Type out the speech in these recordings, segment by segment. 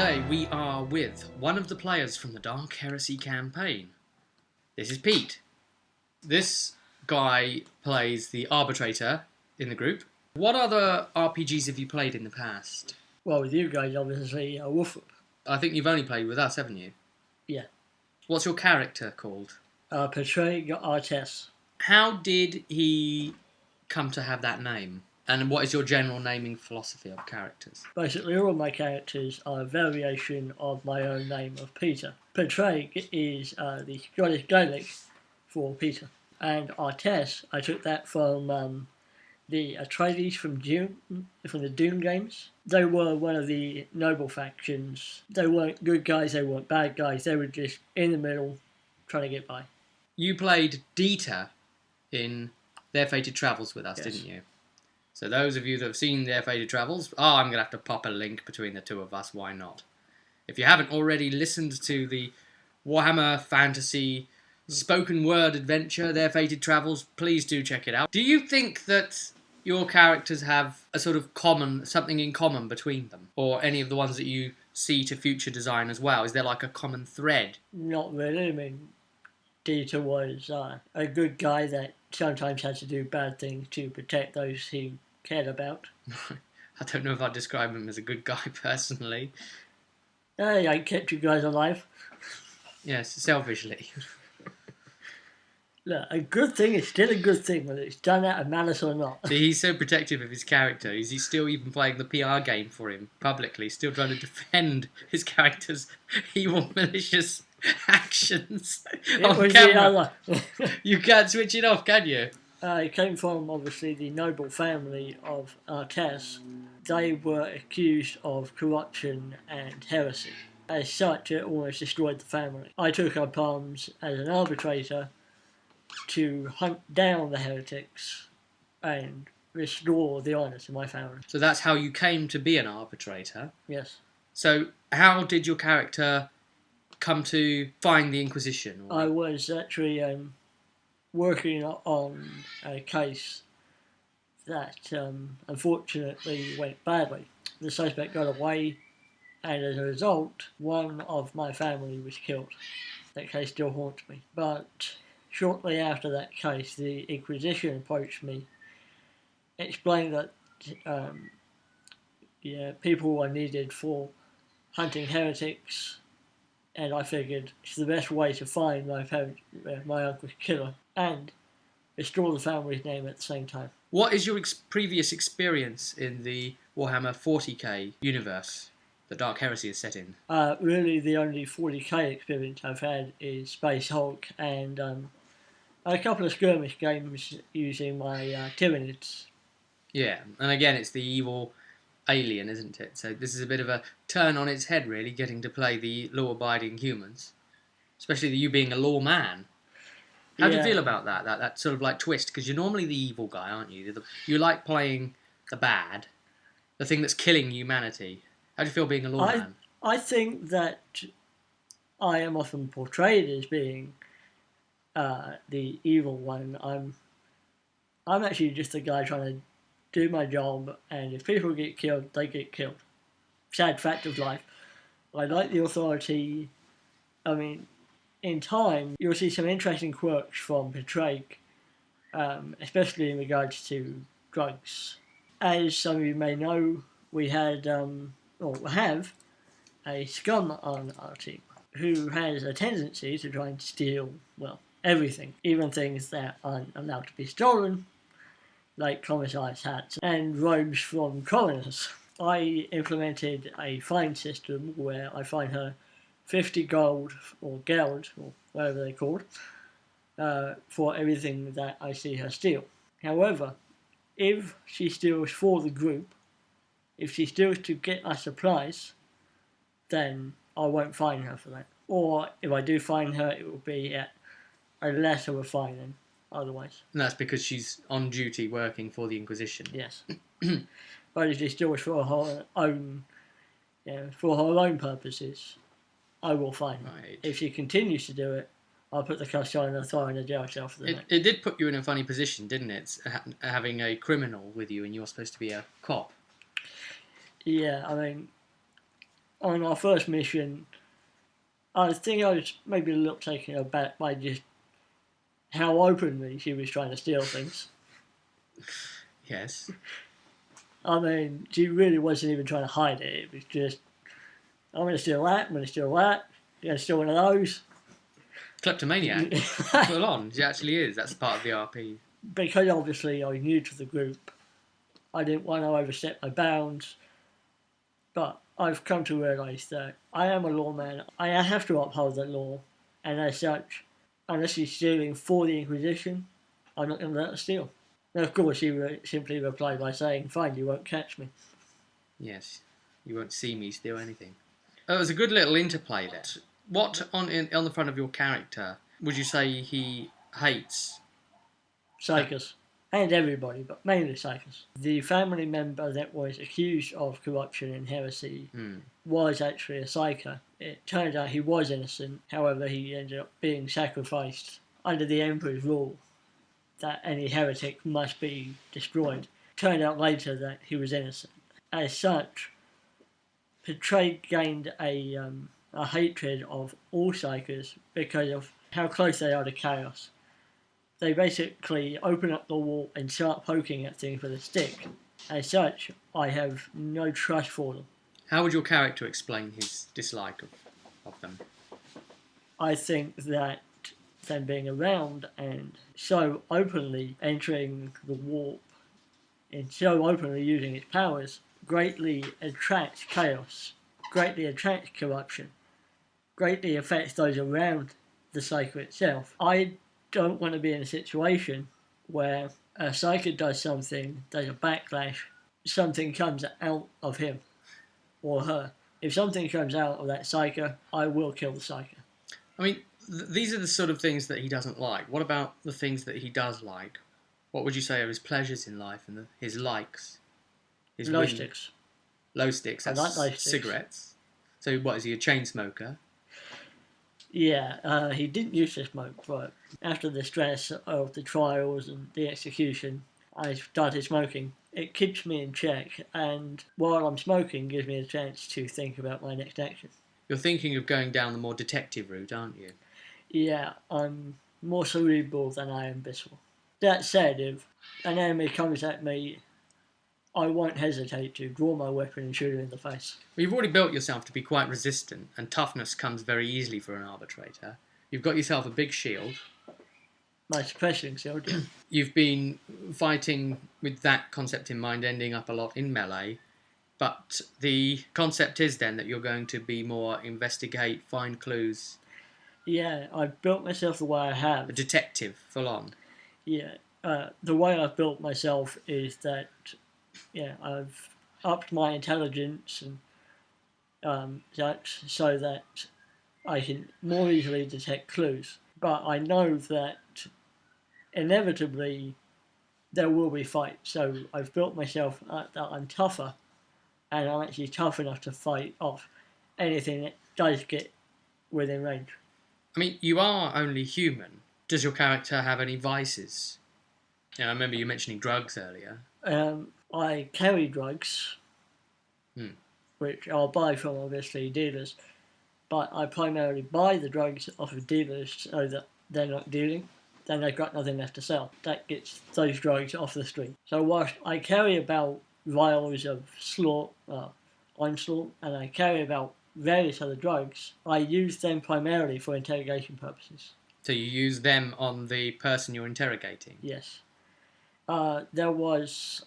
Today we are with one of the players from the Dark Heresy campaign. This is Pete. This guy plays the Arbitrator in the group. What other RPGs have you played in the past? Well, with you guys, obviously, Wolfram. I think you've only played with us, haven't you? Yeah. What's your character called? Padraig Artesse. How did he come to have that name? And what is your general naming philosophy of characters? Basically, all of my characters are a variation of my own name of Peter. Padraig is the Scottish Gaelic for Peter. And Artesse, I took that from the Atreides from the Dune games. They were one of the noble factions. They weren't good guys, they weren't bad guys. They were just in the middle, trying to get by. You played Dieter in Their Fated Travels with us, Yes. didn't you? So those of you that have seen Their Fated Travels, I'm going to have to pop a link between the two of us, why not? If you haven't already listened to the Warhammer Fantasy spoken word adventure, Their Fated Travels, please do check it out. Do you think that your characters have a sort of something in common between them? Or any of the ones that you see to future design as well? Is there like a common thread? Not really. I mean, Dieter was a good guy that sometimes had to do bad things to protect those he cared about. I don't know if I'd describe him as a good guy personally. Hey, I kept you guys alive. Yes, selfishly. Look, a good thing is still a good thing, whether it's done out of malice or not. See, he's so protective of his character. Is he still even playing the PR game for him publicly? Still trying to defend his character's evil, malicious actions on camera? You can't switch it off, can you? It came from, obviously, the noble family of Artesse. They were accused of corruption and heresy. As such, it almost destroyed the family. I took up arms as an arbitrator to hunt down the heretics and restore the honour to my family. So that's how you came to be an arbitrator? Yes. So how did your character come to find the Inquisition? I was actually working on a case that unfortunately went badly. The suspect got away, and as a result, one of my family was killed. That case still haunts me. But shortly after that case, the Inquisition approached me, explained that people were needed for hunting heretics, and I figured it's the best way to find my uncle's killer and restore the family's name at the same time. What is your previous experience in the Warhammer 40k universe that Dark Heresy is set in? Really, the only 40k experience I've had is Space Hulk and a couple of skirmish games using my Tyranids. Yeah, and again, it's the evil alien, isn't it? So this is a bit of a turn on its head, really, getting to play the law-abiding humans. Especially you being a lawman. How do you feel about that sort of like twist? Because you're normally the evil guy, aren't you? You like playing the bad, the thing that's killing humanity. How do you feel being a lawman? I think that I am often portrayed as being the evil one. I'm actually just a guy trying to do my job, and if people get killed, they get killed. Sad fact of life. I like the authority. I mean, in time, you'll see some interesting quirks from Padraig, especially in regards to drugs. As some of you may know, we had, or have, a scum on our team who has a tendency to try and steal, well, everything, even things that aren't allowed to be stolen, like commissars' hats and robes from coroners. I implemented a fine system where I fine her 50 gold, or geld, or whatever they're called, for everything that I see her steal. However, if she steals for the group, if she steals to get us supplies, then I won't fine her for that. Or if I do fine her, it will be at a less of a fine than otherwise. And that's because she's on duty working for the Inquisition. Yes. But if she steals for her own purposes, I will fine her. Right. If she continues to do it, I'll put the cuss on and throw her in a jail cell for the night. It did put you in a funny position, didn't it? Having a criminal with you and you're supposed to be a cop. Yeah, I mean, on our first mission, I think I was maybe a little taken aback by just how openly she was trying to steal things. Yes. I mean, she really wasn't even trying to hide it. It was just, I'm going to steal that, I'm going to steal that, I'm going to steal one of those. Kleptomaniac. Full on. She actually is. That's part of the RP. Because obviously I was new to the group, I didn't want to overstep my bounds. But I've come to realise that I am a lawman. I have to uphold the law. And as such, unless she's stealing for the Inquisition, I'm not going to let her steal. And of course, she simply replied by saying, fine, you won't catch me. Yes. You won't see me steal anything. It was a good little interplay there. What, on the front of your character, would you say he hates? Psychos. And everybody, but mainly Psychos. The family member that was accused of corruption and heresy was actually a Psycho. It turned out he was innocent, however he ended up being sacrificed under the Emperor's rule that any heretic must be destroyed. Turned out later that he was innocent. As such, Padraig gained a hatred of all Psychos because of how close they are to chaos. They basically open up the wall and start poking at things with a stick. As such, I have no trust for them. How would your character explain his dislike of them? I think that them being around and so openly entering the warp and so openly using its powers greatly attracts chaos, greatly attracts corruption, greatly affects those around the Psycho itself. I don't want to be in a situation where a Psycho does something, there's a backlash, something comes out of him or her. If something comes out of that Psycho, I will kill the Psycho. I mean, these are the sort of things that he doesn't like. What about the things that he does like? What would you say are his pleasures in life and his likes? His Low sticks. Low sticks, that's I like low sticks. Cigarettes. So what, is he a chain smoker? Yeah, he didn't used to smoke, but after the stress of the trials and the execution, I started smoking. It keeps me in check, and while I'm smoking, gives me a chance to think about my next action. You're thinking of going down the more detective route, aren't you? Yeah, I'm more cerebral than I am visceral. That said, if an enemy comes at me, I won't hesitate to draw my weapon and shoot him in the face. Well, you've already built yourself to be quite resistant, and toughness comes very easily for an arbitrator. You've got yourself a big shield. My suppressing shield, yeah. You've been fighting with that concept in mind, ending up a lot in melee. But the concept is then that you're going to be more investigate, find clues. Yeah, I've built myself the way I have. A detective, full on. Yeah, the way I've built myself is that, yeah, I've upped my intelligence and such so that I can more easily detect clues. But I know that inevitably there will be fights, so I've built myself that I'm tougher, and I'm actually tough enough to fight off anything that does get within range. I mean, you are only human. Does your character have any vices? Yeah, I remember you mentioning drugs earlier. I carry drugs, which I'll buy from, obviously, dealers, but I primarily buy the drugs off of dealers so that they're not dealing, then they've got nothing left to sell. That gets those drugs off the street. So whilst I carry about vials of onslaught, and I carry about various other drugs, I use them primarily for interrogation purposes. So you use them on the person you're interrogating? Yes. There was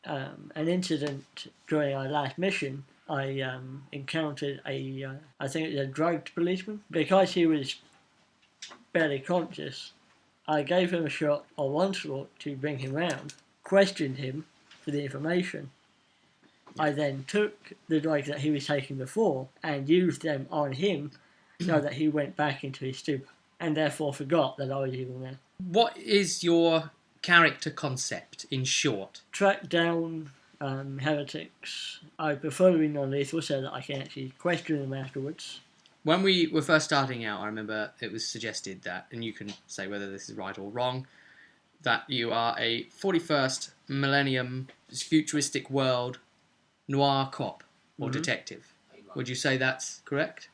an incident during our last mission. I encountered I think it was a drugged policeman. Because he was barely conscious, I gave him a shot of onslaught to bring him round, questioned him for the information. I then took the drugs that he was taking before and used them on him so that he went back into his stupor and therefore forgot that I was evil man. What is your character concept, in short? Track down heretics. I prefer to be non-lethal so that I can actually question them afterwards. When we were first starting out, I remember it was suggested that, and you can say whether this is right or wrong, that you are a 41st millennium futuristic world noir cop or detective. Would you say that's correct?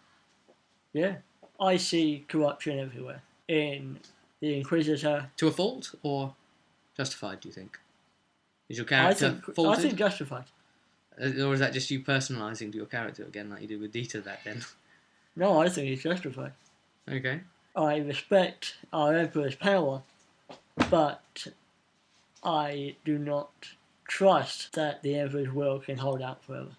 Yeah. I see corruption everywhere. In the Inquisitor, To a fault or justified, do you think? Is your I character think faulted? justified. Or is that just you personalising to your character again, like you did with Dieter back then? No, I think it's justified. Okay. I respect our Emperor's power, but I do not trust that the Emperor's will can hold out forever.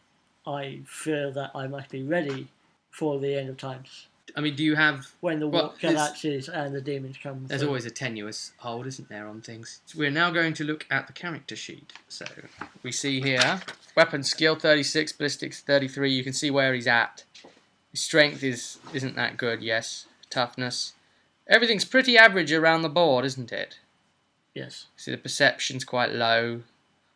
I fear that I must be ready for the end of times. I mean, do you have... When the Well, galaxies and the demons come There's through. always a tenuous hold, isn't there, on things? So we're now going to look at the character sheet. So we see here, weapon skill 36, ballistics 33. You can see where he's at. His strength isn't that good, yes. Toughness. Everything's pretty average around the board, isn't it? Yes. See, the perception's quite low.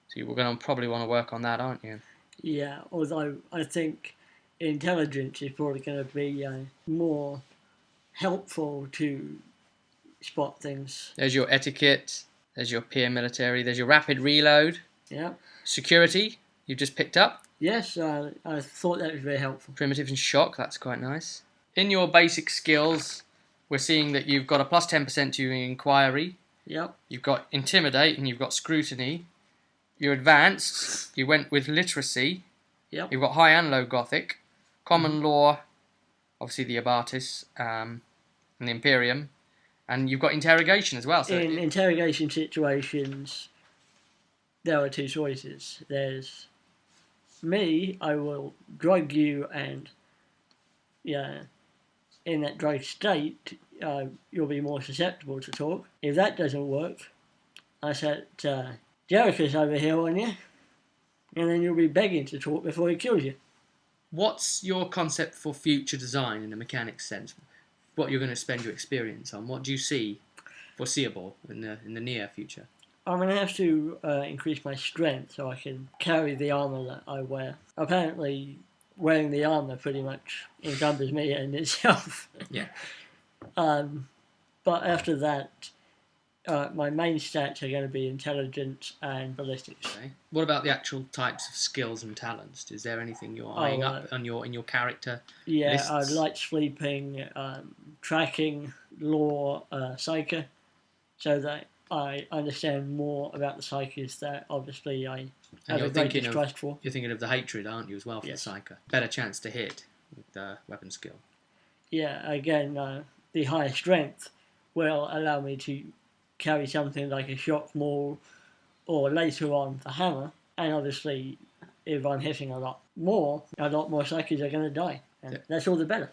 So you're going to probably want to work on that, aren't you? Yeah, although I think intelligence is probably going to be more helpful to spot things. There's your etiquette. There's your peer military. There's your rapid reload. Yeah. Security, you've just picked up. Yes, I thought that was very helpful. Primitive and shock, that's quite nice. In your basic skills, we're seeing that you've got a plus 10% to your inquiry. Yep. You've got intimidate and you've got scrutiny. You're advanced. You went with literacy. Yep. You've got high and low Gothic. Common law, obviously the Arbitrator, and the Imperium. And you've got interrogation as well. So in interrogation situations, there are two choices. There's me, I will drug you, and in that drug state, you'll be more susceptible to talk. If that doesn't work, I set Jericho's over here on you, and then you'll be begging to talk before he kills you. what's your concept for future design in a mechanics sense? What you're going to spend your experience on? What do you see foreseeable in the near future? I'm going to have to increase my strength so I can carry the armour that I wear. Apparently, wearing the armour pretty much encumbers me in itself. Yeah. But after that, my main stats are going to be intelligence and ballistics. Okay. What about the actual types of skills and talents? Is there anything you're eyeing up on in your character? Yeah, lists? I like sleeping, tracking, law, psyche, so that I understand more about the psyches that obviously I have a great distrust for. You're thinking of the hatred, aren't you, as well, for the psyche? Better chance to hit with the weapon skill. Yeah, again, the higher strength will allow me to carry something like a shock maul or later on the hammer, and obviously if I'm hitting a lot more psyches are going to die, and that's all the better.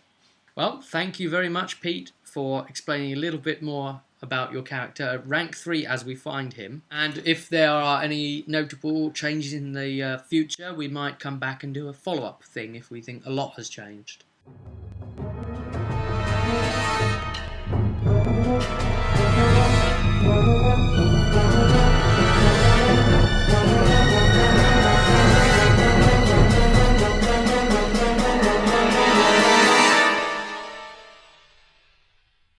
Well, thank you very much, Pete, for explaining a little bit more about your character, rank 3 as we find him. And if there are any notable changes in the future, we might come back and do a follow-up thing if we think a lot has changed.